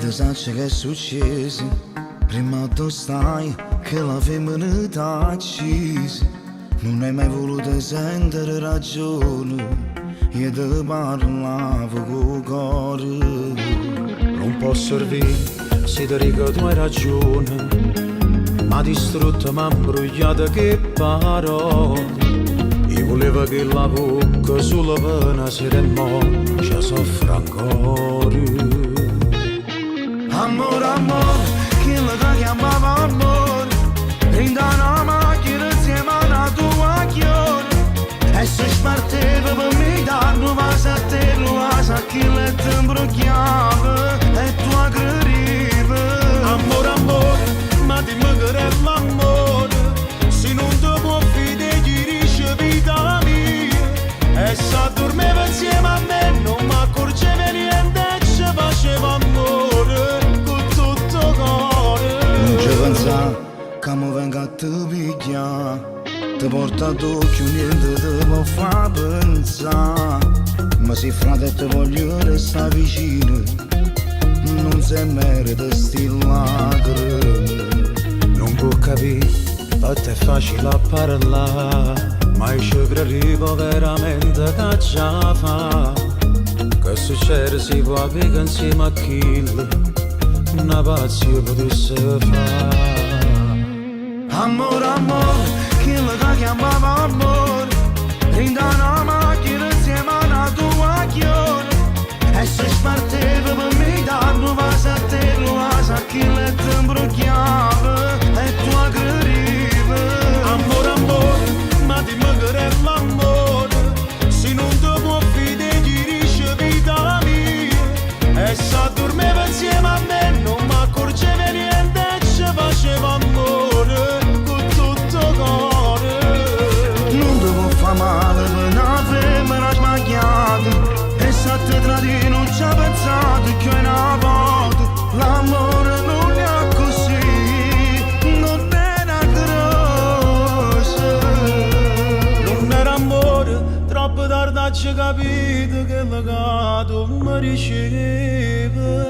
te sa che è successo. Prima tu stai che la femmina t'ha accisa. Non hai mai voluto sentire ragione. Io te parlavo col cuore. Non può servire se ti dico tu hai ragione. M'ha distrutto, m'ha imbrogliato che parole. Io volevo che la bocca sulla pena si remmo, ci soffre ancora. Amore, amore, chi la chiamava amore? Rinda una macchina insieme a una tua chiore. E se sparteva per me da nuova a te, nuova sa chi le te imbrogliava e tu aggrediva. Amore, amore, ma dimmi che è l'amore. Se non ti può fidare chi dice vita mia. E se dormiva insieme a me non mi accorgeva niente e ci faceva amore con tutto cuore. Non ci pensa che mi venga a te picchiare. Ti porta d'occhio, niente ti può far pensare. Ma se frate te voglio restare vicino, non si merita sti lacrime. Non può capire, per te è facile a parlare, ma io ci credevo veramente che già fa. Che succede si può avere insieme a chi una pazzia potesse fare. Amore, amore, chi la chiamava amore? Rinda una macchina insieme a una tua chiore. E se sparteva per me da nuova a te, nuova sa chi le te imbrogliava e tu aggrediva. Amore, amore, ma dimmi che è l'amore. Se non ti può fidare chi dice vita mia. E se dormiva insieme a me non mi accorgeva niente e ci faceva amore con tutto cuore. Non ti può far male per una femmina sbagliata. E se ti tradii non ci ha pensato che una volta l'amore non è così, non è una croce. Non era amore, troppo tardi ci capito che legato mi riceve.